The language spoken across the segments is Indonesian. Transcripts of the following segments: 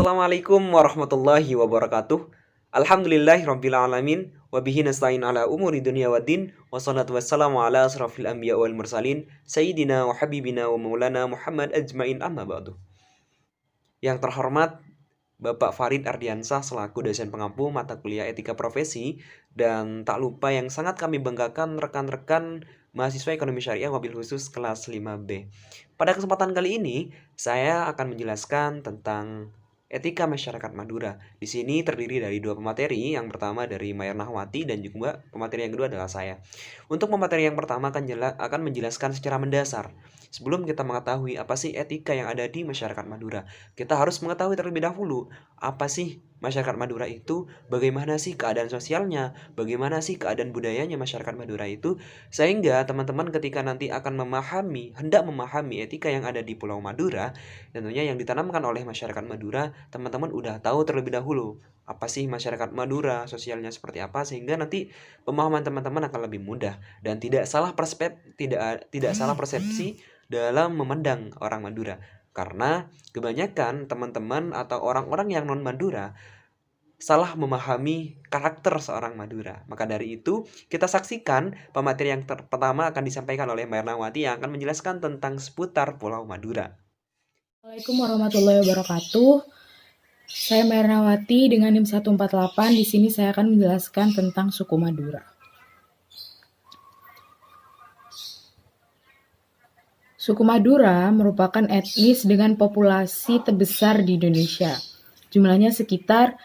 Assalamualaikum warahmatullahi wabarakatuh. Alhamdulillahirrabbilalamin. Wabihi nasta'in ala umuri dunia waddin. Wassalatu wassalamu ala asrafil anbiya wal mursalin. Sayyidina wa habibina wa maulana Muhammad ajmain amma ba'du. Yang terhormat Bapak Farid Ardiansah selaku dosen pengampu mata kuliah etika profesi, dan tak lupa yang sangat kami banggakan rekan-rekan mahasiswa ekonomi syariah wabil khusus kelas 5B. Pada kesempatan kali ini saya akan menjelaskan tentang etika masyarakat Madura. Di sini terdiri dari dua pemateri, yang pertama dari Mayer Nahwati dan juga pemateri yang kedua adalah saya. Untuk pemateri yang pertama akan menjelaskan secara mendasar. Sebelum kita mengetahui apa sih etika yang ada di masyarakat Madura, kita harus mengetahui terlebih dahulu apa sih masyarakat Madura itu, bagaimana sih keadaan sosialnya, bagaimana sih keadaan budayanya masyarakat Madura itu, sehingga teman-teman ketika nanti akan hendak memahami etika yang ada di Pulau Madura, tentunya yang ditanamkan oleh masyarakat Madura, teman-teman udah tahu terlebih dahulu apa sih masyarakat Madura, sosialnya seperti apa, sehingga nanti pemahaman teman-teman akan lebih mudah dan tidak salah persepsi dalam memandang orang Madura. Karena kebanyakan teman-teman atau orang-orang yang non Madura salah memahami karakter seorang Madura. Maka dari itu, kita saksikan pemateri yang pertama akan disampaikan oleh Mbak Ernawati yang akan menjelaskan tentang seputar Pulau Madura. Assalamualaikum warahmatullahi wabarakatuh. Saya Ernawati dengan NIM 148. Di sini saya akan menjelaskan tentang suku Madura. Suku Madura merupakan etnis dengan populasi terbesar di Indonesia. Jumlahnya sekitar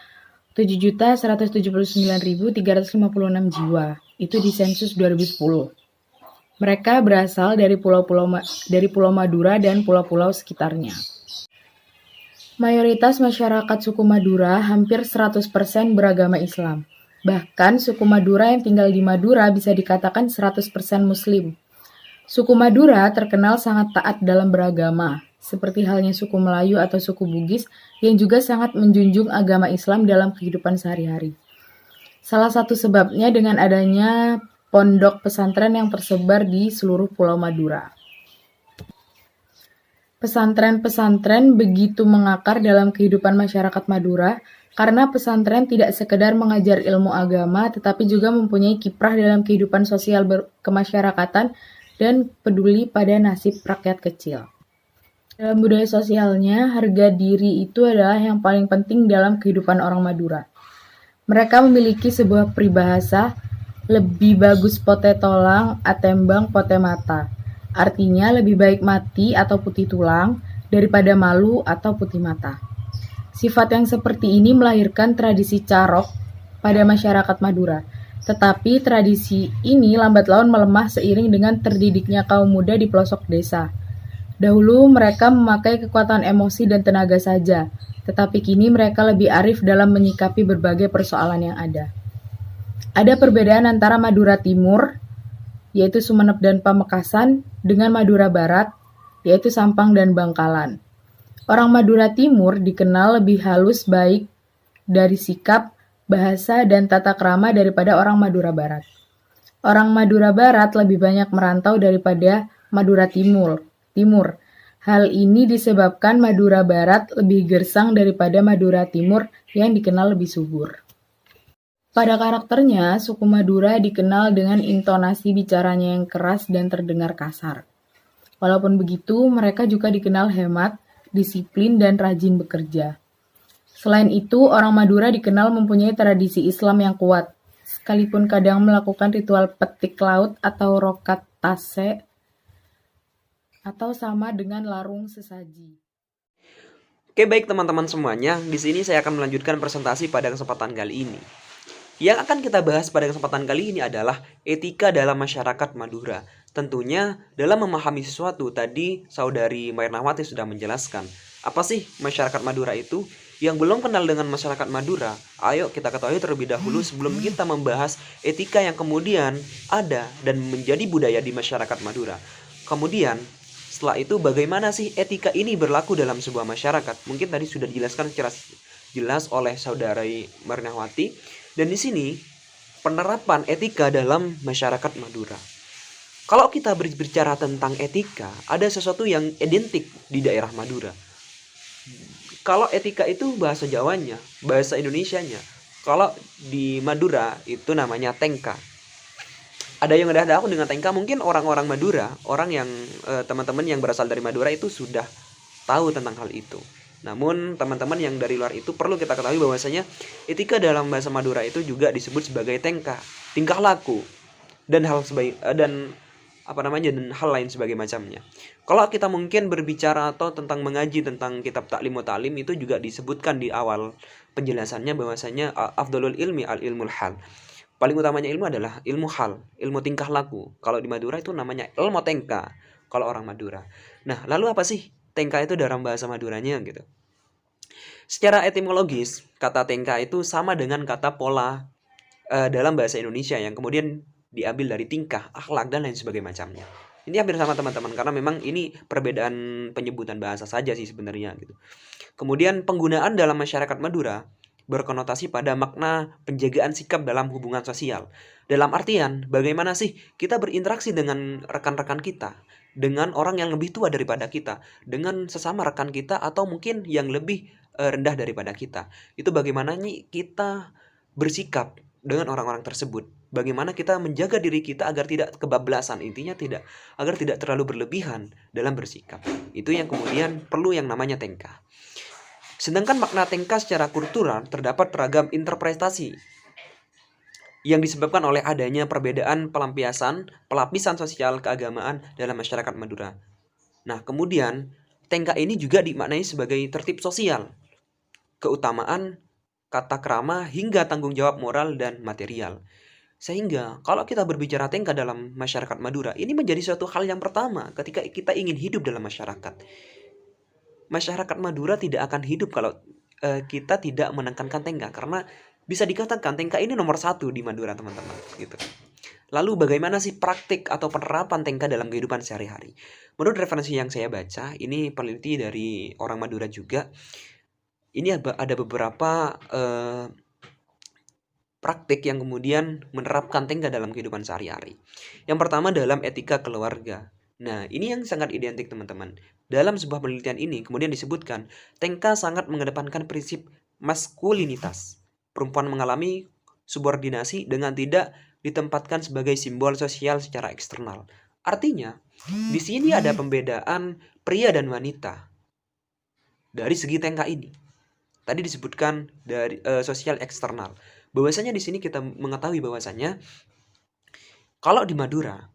7.179.356 jiwa. Itu di sensus 2010. Mereka berasal dari Pulau Madura dan pulau-pulau sekitarnya. Mayoritas masyarakat suku Madura hampir 100% beragama Islam. Bahkan suku Madura yang tinggal di Madura bisa dikatakan 100% Muslim. Suku Madura terkenal sangat taat dalam beragama, seperti halnya suku Melayu atau suku Bugis yang juga sangat menjunjung agama Islam dalam kehidupan sehari-hari. Salah satu sebabnya dengan adanya pondok pesantren yang tersebar di seluruh Pulau Madura. Pesantren-pesantren begitu mengakar dalam kehidupan masyarakat Madura karena pesantren tidak sekedar mengajar ilmu agama tetapi juga mempunyai kiprah dalam kehidupan sosial kemasyarakatan dan peduli pada nasib rakyat kecil. Dalam budaya sosialnya, harga diri itu adalah yang paling penting dalam kehidupan orang Madura. Mereka memiliki sebuah peribahasa, lebih bagus pote tolang, atembang pote mata. Artinya lebih baik mati atau putih tulang daripada malu atau putih mata. Sifat yang seperti ini melahirkan tradisi carok pada masyarakat Madura. Tetapi tradisi ini lambat laun melemah seiring dengan terdidiknya kaum muda di pelosok desa. Dahulu mereka memakai kekuatan emosi dan tenaga saja, tetapi kini mereka lebih arif dalam menyikapi berbagai persoalan yang ada. Ada perbedaan antara Madura Timur, yaitu Sumeneb dan Pamekasan, dengan Madura Barat, yaitu Sampang dan Bangkalan. Orang Madura Timur dikenal lebih halus baik dari sikap, bahasa, dan tata krama daripada orang Madura Barat. Orang Madura Barat lebih banyak merantau daripada Madura Timur. Hal ini disebabkan Madura Barat lebih gersang daripada Madura Timur yang dikenal lebih subur. Pada karakternya, suku Madura dikenal dengan intonasi bicaranya yang keras dan terdengar kasar. Walaupun begitu, mereka juga dikenal hemat, disiplin, dan rajin bekerja. Selain itu, orang Madura dikenal mempunyai tradisi Islam yang kuat, sekalipun kadang melakukan ritual petik laut atau rokat tase, atau sama dengan larung sesaji. Oke, baik teman-teman semuanya, di sini saya akan melanjutkan presentasi pada kesempatan kali ini. Yang akan kita bahas pada kesempatan kali ini adalah etika dalam masyarakat Madura. Tentunya dalam memahami sesuatu, tadi saudari Mayer Nahwati sudah menjelaskan apa sih masyarakat Madura itu. Yang belum kenal dengan masyarakat Madura, ayo kita ketahui terlebih dahulu sebelum kita membahas etika yang kemudian ada dan menjadi budaya di masyarakat Madura. Kemudian setelah itu bagaimana sih etika ini berlaku dalam sebuah masyarakat? Mungkin tadi sudah dijelaskan secara jelas oleh saudari Marnawati. Dan di sini penerapan etika dalam masyarakat Madura. Kalau kita berbicara tentang etika, ada sesuatu yang identik di daerah Madura. Kalau etika itu bahasa Jawanya, bahasa Indonesianya. Kalau di Madura itu namanya tengka. Ada yang udah ada aku dengan tengka, mungkin orang-orang Madura, orang yang teman-teman yang berasal dari Madura itu sudah tahu tentang hal itu. Namun teman-teman yang dari luar itu perlu kita ketahui bahwasanya etika dalam bahasa Madura itu juga disebut sebagai tengka, tingkah laku dan dan hal lain sebagai macamnya. Kalau kita mungkin berbicara atau tentang mengaji tentang kitab Ta'lim wa Ta'lim, itu juga disebutkan di awal penjelasannya bahwasanya afdalul ilmi al ilmul hal. Paling utamanya ilmu adalah ilmu hal, ilmu tingkah laku. Kalau di Madura itu namanya ilmu tengka, kalau orang Madura. Nah, lalu apa sih tengka itu dalam bahasa Maduranya gitu? Secara etimologis, kata tengka itu sama dengan kata pola dalam bahasa Indonesia yang kemudian diambil dari tingkah, akhlak, dan lain sebagainya macamnya. Ini hampir sama teman-teman, karena memang ini perbedaan penyebutan bahasa saja sih sebenarnya gitu. Kemudian penggunaan dalam masyarakat Madura berkonotasi pada makna penjagaan sikap dalam hubungan sosial. Dalam artian, bagaimana sih kita berinteraksi dengan rekan-rekan kita, dengan orang yang lebih tua daripada kita, dengan sesama rekan kita, atau mungkin yang lebih rendah daripada kita. Itu bagaimana nih kita bersikap dengan orang-orang tersebut. Bagaimana kita menjaga diri kita agar tidak kebablasan, intinya agar tidak terlalu berlebihan dalam bersikap. Itu yang kemudian perlu yang namanya tengka. Sedangkan makna tengka secara kultural terdapat beragam interpretasi yang disebabkan oleh adanya perbedaan pelapisan sosial keagamaan dalam masyarakat Madura. Nah, kemudian tengka ini juga dimaknai sebagai tertib sosial, keutamaan, kata krama, hingga tanggung jawab moral dan material. Sehingga kalau kita berbicara tengka dalam masyarakat Madura, ini menjadi suatu hal yang pertama ketika kita ingin hidup dalam masyarakat. Masyarakat Madura tidak akan hidup kalau kita tidak menekankan tengka, karena bisa dikatakan tengka ini nomor 1 di Madura, teman-teman gitu. Lalu bagaimana sih praktik atau penerapan tengka dalam kehidupan sehari-hari? Menurut referensi yang saya baca, ini peneliti dari orang Madura juga, ini ada beberapa praktik yang kemudian menerapkan tengka dalam kehidupan sehari-hari. Yang pertama dalam etika keluarga. Nah, ini yang sangat identik, teman-teman. Dalam sebuah penelitian ini kemudian disebutkan, tengka sangat mengedepankan prinsip maskulinitas. Perempuan mengalami subordinasi dengan tidak ditempatkan sebagai simbol sosial secara eksternal. Artinya, di sini ada pembedaan pria dan wanita dari segi tengka ini. Tadi disebutkan dari sosial eksternal. Bahwasanya di sini kita mengetahui bahwasanya kalau di Madura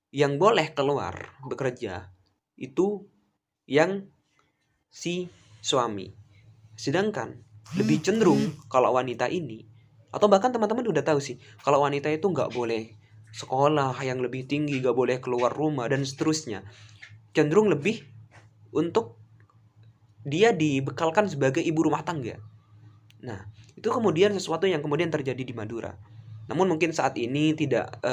yang boleh keluar bekerja itu yang si suami. Sedangkan lebih cenderung kalau wanita ini, atau bahkan teman-teman udah tahu sih, kalau wanita itu nggak boleh sekolah yang lebih tinggi, nggak boleh keluar rumah, dan seterusnya. Cenderung lebih untuk dia dibekalkan sebagai ibu rumah tangga. Nah, itu kemudian sesuatu yang kemudian terjadi di Madura. Namun mungkin saat ini tidak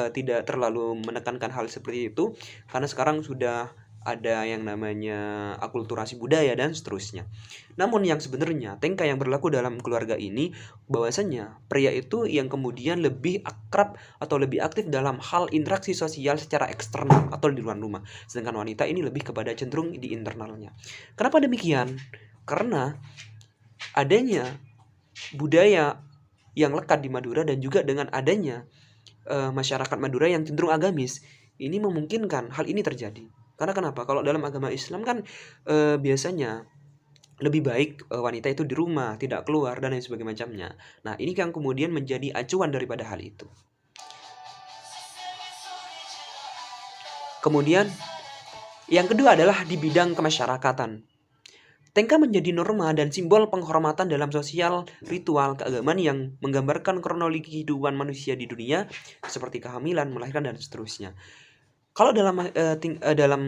terlalu menekankan hal seperti itu, karena sekarang sudah ada yang namanya akulturasi budaya dan seterusnya. Namun yang sebenarnya tengka yang berlaku dalam keluarga ini, bahwasanya pria itu yang kemudian lebih akrab atau lebih aktif dalam hal interaksi sosial secara eksternal atau di luar rumah, sedangkan wanita ini lebih kepada cenderung di internalnya. Kenapa demikian? Karena adanya budaya yang lekat di Madura dan juga dengan adanya masyarakat Madura yang cenderung agamis, ini memungkinkan hal ini terjadi. Karena kenapa? Kalau dalam agama Islam kan biasanya lebih baik wanita itu di rumah, tidak keluar, dan lain sebagainya macamnya. Nah, ini yang kemudian menjadi acuan daripada hal itu. Kemudian yang kedua adalah di bidang kemasyarakatan. Tengka menjadi norma dan simbol penghormatan dalam sosial ritual keagamaan yang menggambarkan kronologi kehidupan manusia di dunia, seperti kehamilan, melahirkan, dan seterusnya. Kalau dalam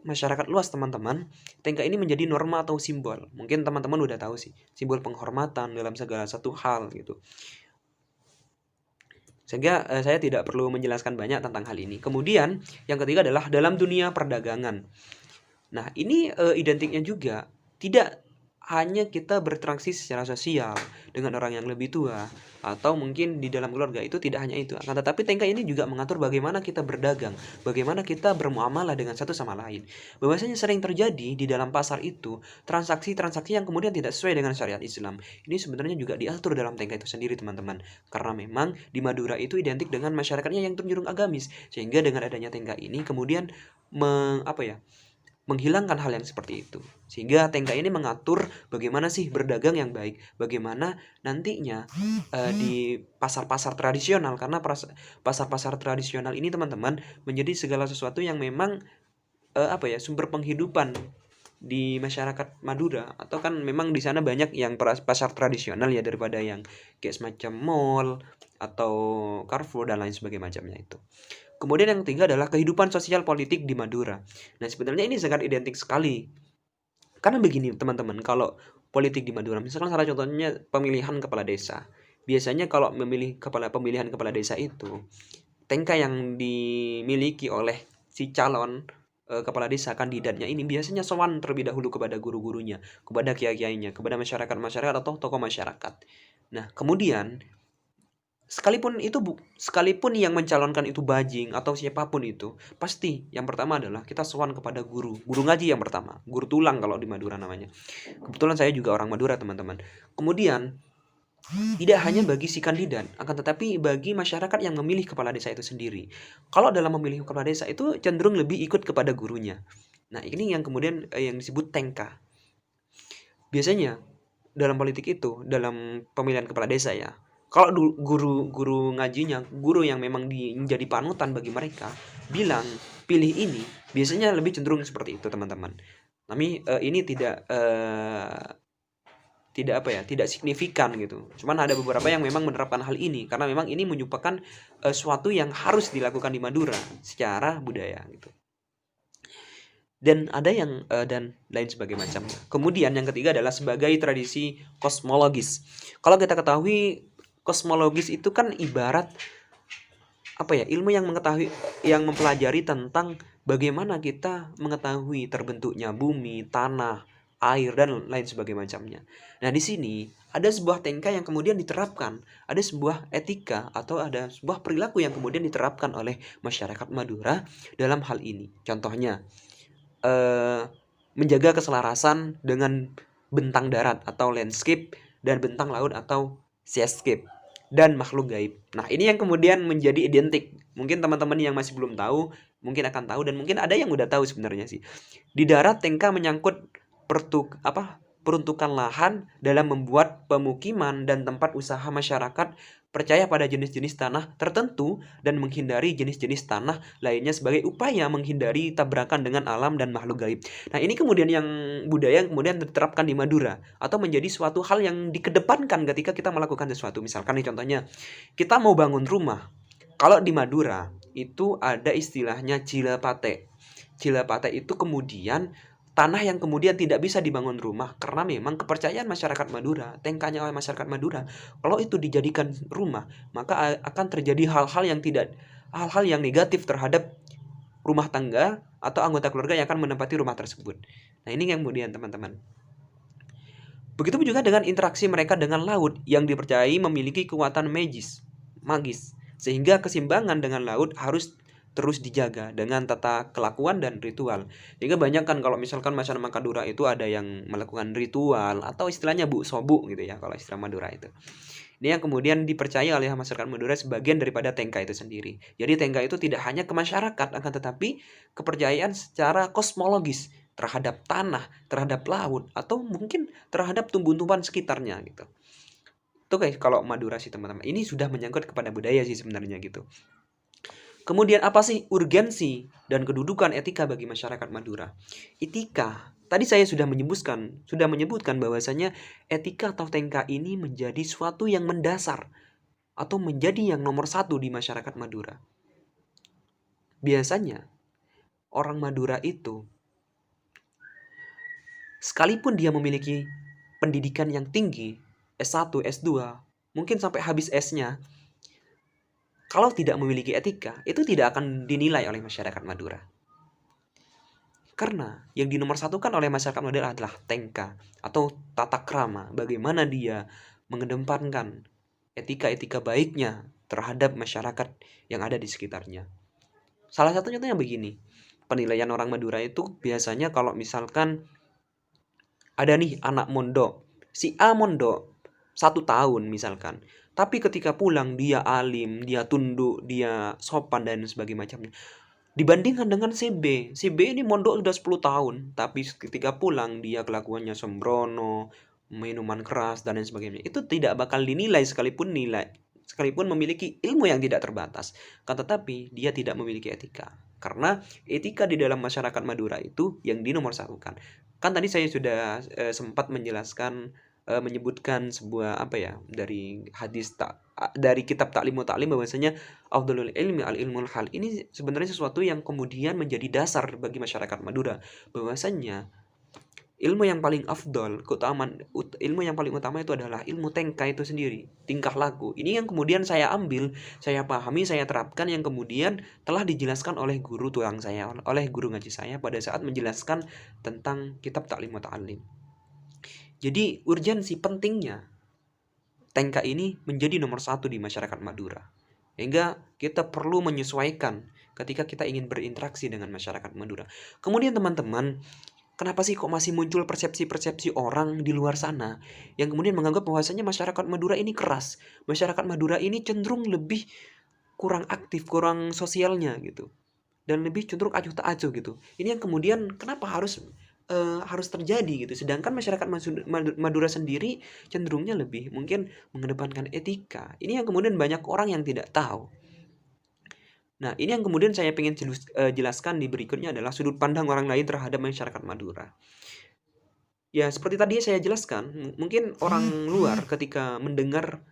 masyarakat luas, teman-teman, tengka ini menjadi norma atau simbol. Mungkin teman-teman udah tahu sih, simbol penghormatan dalam segala satu hal gitu. Sehingga saya tidak perlu menjelaskan banyak tentang hal ini. Kemudian yang ketiga adalah dalam dunia perdagangan. Nah, ini identiknya juga tidak hanya kita berinteraksi secara sosial dengan orang yang lebih tua, atau mungkin di dalam keluarga, itu tidak hanya itu. Akan tetapi tengka ini juga mengatur bagaimana kita berdagang, bagaimana kita bermuamalah dengan satu sama lain. Bahwasanya sering terjadi di dalam pasar itu transaksi-transaksi yang kemudian tidak sesuai dengan syariat Islam. Ini sebenarnya juga diatur dalam tengka itu sendiri, teman-teman. Karena memang di Madura itu identik dengan masyarakatnya yang cenderung agamis, sehingga dengan adanya tengka ini kemudian menghilangkan hal yang seperti itu. Sehingga tengka ini mengatur bagaimana sih berdagang yang baik, bagaimana nantinya di pasar-pasar tradisional, karena pasar-pasar tradisional ini, teman-teman, menjadi segala sesuatu yang memang sumber penghidupan di masyarakat Madura. Atau kan memang di sana banyak yang pasar tradisional ya, daripada yang kayak semacam mall atau Carrefour dan lain sebagainya macamnya itu. Kemudian yang ketiga adalah kehidupan sosial politik di Madura. Nah, sebenarnya ini sangat identik sekali. Karena begini, teman-teman, kalau politik di Madura, misalkan salah contohnya pemilihan kepala desa. Biasanya kalau pemilihan kepala desa itu, tengka yang dimiliki oleh si calon kepala desa kandidatnya ini biasanya sowan terlebih dahulu kepada guru-gurunya, kepada kiai-kiainya, kepada masyarakat atau tokoh masyarakat. Nah, kemudian sekalipun yang mencalonkan itu bajing atau siapapun itu, pasti yang pertama adalah kita sowan kepada guru ngaji yang pertama, guru tulang kalau di Madura namanya. Kebetulan saya juga orang Madura, teman-teman. Kemudian tidak hanya bagi si kandidat, akan tetapi bagi masyarakat yang memilih kepala desa itu sendiri. Kalau dalam memilih kepala desa itu cenderung lebih ikut kepada gurunya. Nah, ini yang kemudian yang disebut tengka. Biasanya dalam politik itu, dalam pemilihan kepala desa ya, kalau guru ngajinya, guru yang memang menjadi panutan bagi mereka, bilang pilih ini, biasanya lebih cenderung seperti itu, teman-teman. Tapi ini tidak signifikan gitu. Cuman ada beberapa yang memang menerapkan hal ini karena memang ini merupakan suatu yang harus dilakukan di Madura secara budaya gitu. Dan ada yang dan lain sebagainya macamnya. Kemudian yang ketiga adalah sebagai tradisi kosmologis. Kalau kita ketahui, kosmologis itu kan ibarat ilmu yang mempelajari tentang bagaimana kita mengetahui terbentuknya bumi, tanah, air, dan lain sebagainya macamnya. Nah, di sini ada sebuah tengka yang kemudian diterapkan, ada sebuah etika atau ada sebuah perilaku yang kemudian diterapkan oleh masyarakat Madura dalam hal ini. Contohnya menjaga keselarasan dengan bentang darat atau landscape dan bentang laut atau seascape dan makhluk gaib. Nah, ini yang kemudian menjadi identik. Mungkin teman-teman yang masih belum tahu mungkin akan tahu, dan mungkin ada yang udah tahu sebenarnya sih. Di darat tengka menyangkut peruntukan lahan dalam membuat pemukiman dan tempat usaha masyarakat percaya pada jenis-jenis tanah tertentu dan menghindari jenis-jenis tanah lainnya sebagai upaya menghindari tabrakan dengan alam dan makhluk gaib. Nah, ini kemudian yang budaya yang kemudian diterapkan di Madura atau menjadi suatu hal yang dikedepankan ketika kita melakukan sesuatu. Misalkan nih contohnya, kita mau bangun rumah. Kalau di Madura itu ada istilahnya cilapate. Cilapate itu kemudian tanah yang kemudian tidak bisa dibangun rumah karena memang kepercayaan masyarakat Madura, tengkanya oleh masyarakat Madura, kalau itu dijadikan rumah, maka akan terjadi hal-hal yang negatif terhadap rumah tangga atau anggota keluarga yang akan menempati rumah tersebut. Nah, ini yang kemudian, teman-teman. Begitu juga dengan interaksi mereka dengan laut yang dipercayai memiliki kekuatan magis, sehingga keseimbangan dengan laut harus terus dijaga dengan tata kelakuan dan ritual. Sehingga banyak kan kalau misalkan masyarakat Madura itu ada yang melakukan ritual atau istilahnya bu sobu gitu ya kalau istilah Madura itu. Ini yang kemudian dipercaya oleh masyarakat Madura sebagian daripada tengka itu sendiri. Jadi tengka itu tidak hanya ke masyarakat, akan tetapi kepercayaan secara kosmologis terhadap tanah, terhadap laut, atau mungkin terhadap tumbuhan-tumbuhan sekitarnya gitu. Itu guys kalau Madura sih, teman-teman. Ini sudah menyangkut kepada budaya sih sebenarnya gitu. Kemudian apa sih urgensi dan kedudukan etika bagi masyarakat Madura? Etika, tadi saya sudah menyebutkan bahwasanya etika atau tengka ini menjadi suatu yang mendasar atau menjadi yang nomor satu di masyarakat Madura. Biasanya orang Madura itu sekalipun dia memiliki pendidikan yang tinggi, S1, S2, mungkin sampai habis S-nya, kalau tidak memiliki etika, itu tidak akan dinilai oleh masyarakat Madura. Karena yang dinomorsatukan oleh masyarakat Madura adalah tengka atau tata krama, bagaimana dia mengedepankan etika-etika baiknya terhadap masyarakat yang ada di sekitarnya. Salah satunya tuh yang begini, penilaian orang Madura itu biasanya kalau misalkan ada nih anak mondok, si A mondok 1 tahun misalkan, tapi ketika pulang dia alim, dia tunduk, dia sopan dan sebagainya macamnya. Dibandingkan dengan si B ini mondok sudah 10 tahun, tapi ketika pulang dia kelakuannya sembrono, minuman keras dan lain sebagainya. Itu tidak bakal dinilai sekalipun memiliki ilmu yang tidak terbatas. Kan tetapi dia tidak memiliki etika. Karena etika di dalam masyarakat Madura itu yang dinomorsatukan. Kan tadi saya sudah sempat menjelaskan menyebutkan sebuah dari dari kitab Ta'lim wa Ta'lim bahwasanya afdhalul ilmi al ilmul hal. Ini sebenarnya sesuatu yang kemudian menjadi dasar bagi masyarakat Madura, bahwasanya ilmu yang paling afdol, ilmu yang paling utama itu adalah ilmu tengka itu sendiri, tingkah laku. Ini yang kemudian saya ambil, saya pahami, saya terapkan, yang kemudian telah dijelaskan oleh guru tulang saya, oleh guru ngaji saya pada saat menjelaskan tentang kitab Ta'lim wa Ta'lim. Jadi urgensi pentingnya tengka ini menjadi nomor 1 di masyarakat Madura. Hingga kita perlu menyesuaikan ketika kita ingin berinteraksi dengan masyarakat Madura. Kemudian teman-teman, kenapa sih kok masih muncul persepsi-persepsi orang di luar sana yang kemudian menganggap bahwasanya masyarakat Madura ini keras, masyarakat Madura ini cenderung lebih kurang aktif, kurang sosialnya gitu, dan lebih cenderung acuh tak acuh gitu. Ini yang kemudian kenapa harus terjadi gitu. Sedangkan masyarakat Madura sendiri cenderungnya lebih mungkin mengedepankan etika. Ini yang kemudian banyak orang yang tidak tahu. Nah, ini yang kemudian saya ingin jelaskan di berikutnya adalah sudut pandang orang lain terhadap masyarakat Madura. Ya, seperti tadi saya jelaskan, mungkin orang luar ketika mendengar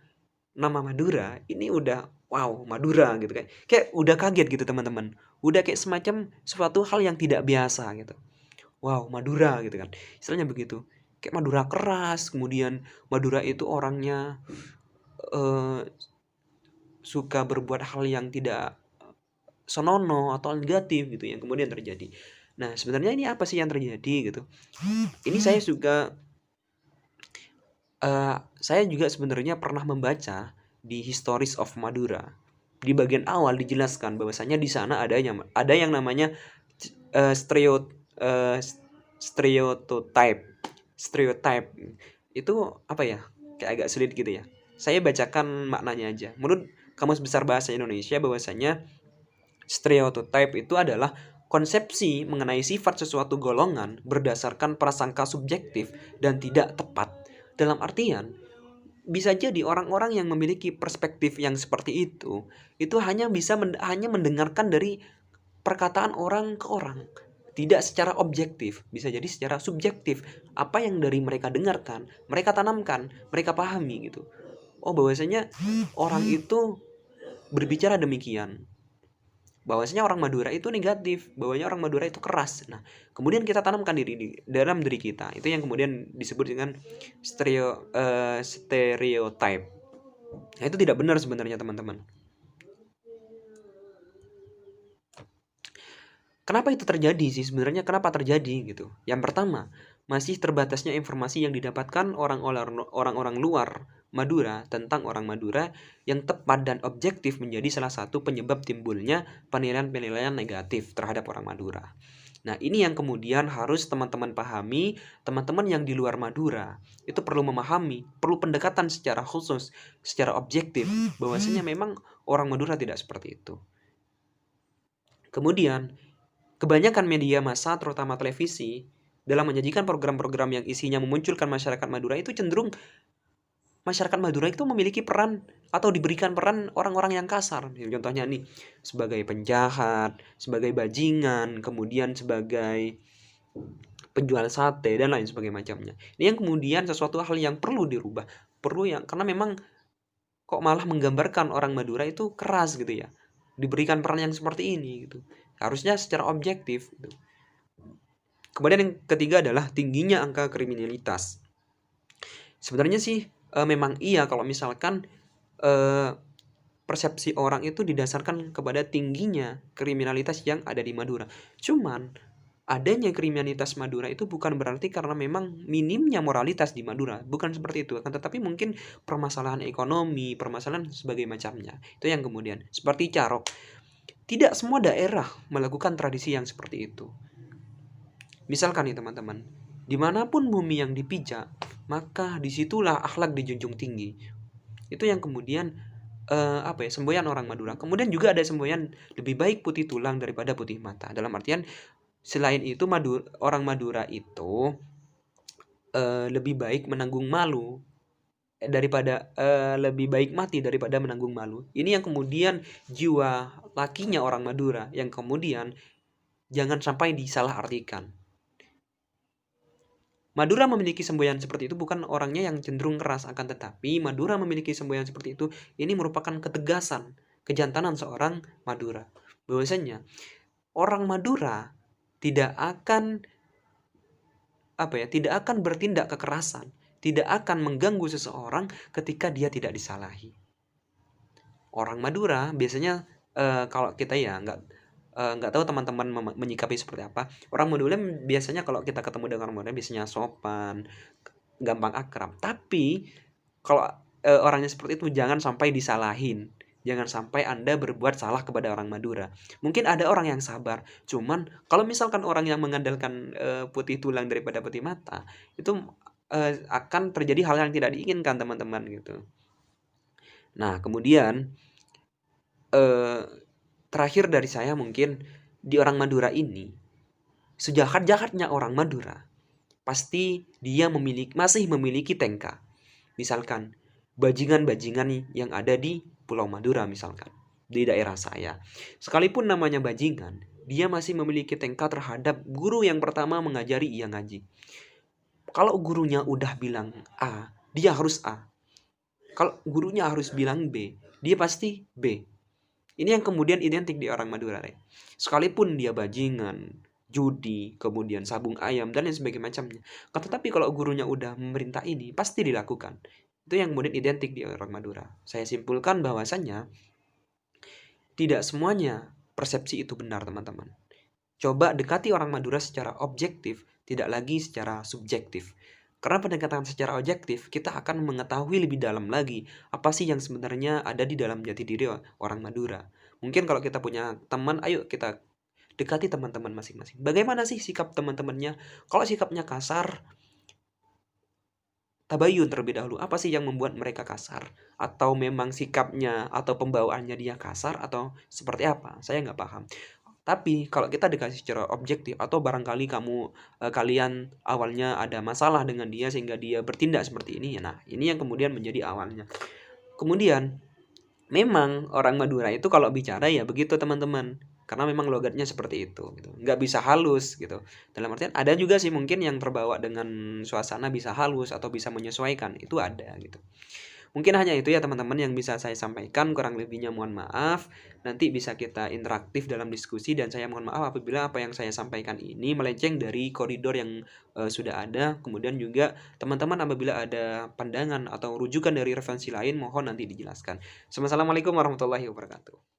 nama Madura, ini udah wow, Madura gitu kan. Kayak udah kaget gitu teman-teman. Udah kayak semacam suatu hal yang tidak biasa gitu. Wow, Madura gitu kan. Istilahnya begitu. Kayak Madura keras, kemudian Madura itu orangnya suka berbuat hal yang tidak senonoh atau negatif gitu yang kemudian terjadi. Nah, sebenarnya ini apa sih yang terjadi gitu? Ini saya juga sebenarnya pernah membaca di Histories of Madura. Di bagian awal dijelaskan bahwasanya di sana ada yang namanya stereotype. Itu apa ya? Kayak agak sulit gitu ya. Saya bacakan maknanya aja. Menurut Kamus Besar Bahasa Indonesia bahwasanya stereotype itu adalah konsepsi mengenai sifat sesuatu golongan berdasarkan prasangka subjektif dan tidak tepat. Dalam artian, bisa jadi orang-orang yang memiliki perspektif yang seperti itu hanya mendengarkan dari perkataan orang ke orang, tidak secara objektif, bisa jadi secara subjektif. Apa yang dari mereka dengarkan, mereka tanamkan, mereka pahami gitu. Oh, bahwasanya orang itu berbicara demikian, bahwasanya orang Madura itu negatif, bahwasanya orang Madura itu keras. Nah, kemudian kita tanamkan dalam diri kita. Itu yang kemudian disebut dengan stereotype. Nah, itu tidak benar sebenarnya teman-teman. Kenapa itu terjadi sih sebenarnya? Kenapa terjadi gitu? Yang pertama, masih terbatasnya informasi yang didapatkan orang-orang luar Madura tentang orang Madura yang tepat dan objektif menjadi salah satu penyebab timbulnya penilaian-penilaian negatif terhadap orang Madura. Nah, ini yang kemudian harus teman-teman pahami. Teman-teman yang di luar Madura itu perlu memahami, perlu pendekatan secara khusus, secara objektif, bahwasanya memang orang Madura tidak seperti itu. Kemudian, kebanyakan media massa, terutama televisi, dalam menyajikan program-program yang isinya memunculkan masyarakat Madura itu cenderung masyarakat Madura itu memiliki peran atau diberikan peran orang-orang yang kasar. Contohnya nih, sebagai penjahat, sebagai bajingan, kemudian sebagai penjual sate dan lain sebagainya macamnya. Ini yang kemudian sesuatu hal yang perlu dirubah. Karena memang kok malah menggambarkan orang Madura itu keras gitu ya. Diberikan peran yang seperti ini gitu. Harusnya secara objektif gitu. Kemudian yang ketiga adalah tingginya angka kriminalitas. Sebenarnya sih memang iya kalau misalkan persepsi orang itu didasarkan kepada tingginya kriminalitas yang ada di Madura. Cuman adanya kriminalitas Madura itu bukan berarti karena memang minimnya moralitas di Madura, bukan seperti itu, akan tetapi mungkin permasalahan ekonomi, permasalahan sebagai macamnya. Itu yang kemudian seperti Carok. Tidak semua daerah melakukan tradisi yang seperti itu. Misalkan nih teman-teman, dimanapun bumi yang dipijak, maka disitulah akhlak dijunjung tinggi. Itu yang kemudian semboyan orang Madura. Kemudian juga ada semboyan lebih baik putih tulang daripada putih mata. Dalam artian selain itu orang Madura itu lebih baik menanggung malu daripada lebih baik mati daripada menanggung malu. Ini yang kemudian jiwa lakinya orang Madura yang kemudian jangan sampai disalahartikan. Madura memiliki semboyan seperti itu bukan orangnya yang cenderung keras, akan tetapi Madura memiliki semboyan seperti itu. Ini merupakan ketegasan, kejantanan seorang Madura. Bahwasanya orang Madura tidak akan bertindak kekerasan, tidak akan mengganggu seseorang ketika dia tidak disalahi. Orang Madura biasanya kalau kita ya nggak tahu teman-teman menyikapi seperti apa. Orang Madura biasanya kalau kita ketemu dengan orang Madura biasanya sopan, gampang akrab. Tapi kalau orangnya seperti itu jangan sampai disalahin. Jangan sampai Anda berbuat salah kepada orang Madura. Mungkin ada orang yang sabar, cuman kalau misalkan orang yang mengandalkan putih tulang daripada putih mata, itu akan terjadi hal yang tidak diinginkan teman-teman gitu. Nah, kemudian terakhir dari saya mungkin di orang Madura ini, sejahat-jahatnya orang Madura, pasti dia masih memiliki tengka. Misalkan bajingan-bajingan yang ada di Pulau Madura misalkan, di daerah saya. Sekalipun namanya bajingan, dia masih memiliki tengka terhadap guru yang pertama mengajari ia ngaji. Kalau gurunya udah bilang A, dia harus A. Kalau gurunya harus bilang B, dia pasti B. Ini yang kemudian identik di orang Madura. Sekalipun dia bajingan, judi, kemudian sabung ayam, dan lain sebagainya macamnya. Tetapi kalau gurunya udah memerintah ini, pasti dilakukan. Itu yang kemudian identik di orang Madura. Saya simpulkan bahwasannya tidak semuanya persepsi itu benar, teman-teman. Coba dekati orang Madura secara objektif, tidak lagi secara subjektif. Karena pendekatan secara objektif, kita akan mengetahui lebih dalam lagi apa sih yang sebenarnya ada di dalam jati diri orang Madura. Mungkin kalau kita punya teman, ayo kita dekati teman-teman masing-masing. Bagaimana sih sikap teman-temannya? Kalau sikapnya kasar, tabayun terlebih dahulu. Apa sih yang membuat mereka kasar? Atau memang sikapnya atau pembawaannya dia kasar atau seperti apa? Saya nggak paham. Tapi kalau kita dikasih secara objektif atau barangkali kalian awalnya ada masalah dengan dia sehingga dia bertindak seperti ini, nah ini yang kemudian menjadi awalnya. Kemudian memang orang Madura itu kalau bicara ya begitu teman-teman, karena memang logatnya seperti itu gitu. Nggak bisa halus gitu. Dalam artian ada juga sih mungkin yang terbawa dengan suasana bisa halus atau bisa menyesuaikan, itu ada gitu. Mungkin hanya itu ya teman-teman yang bisa saya sampaikan, kurang lebihnya mohon maaf. Nanti bisa kita interaktif dalam diskusi dan saya mohon maaf apabila apa yang saya sampaikan ini melenceng dari koridor yang sudah ada. Kemudian juga teman-teman apabila ada pandangan atau rujukan dari referensi lain mohon nanti dijelaskan. Assalamualaikum warahmatullahi wabarakatuh.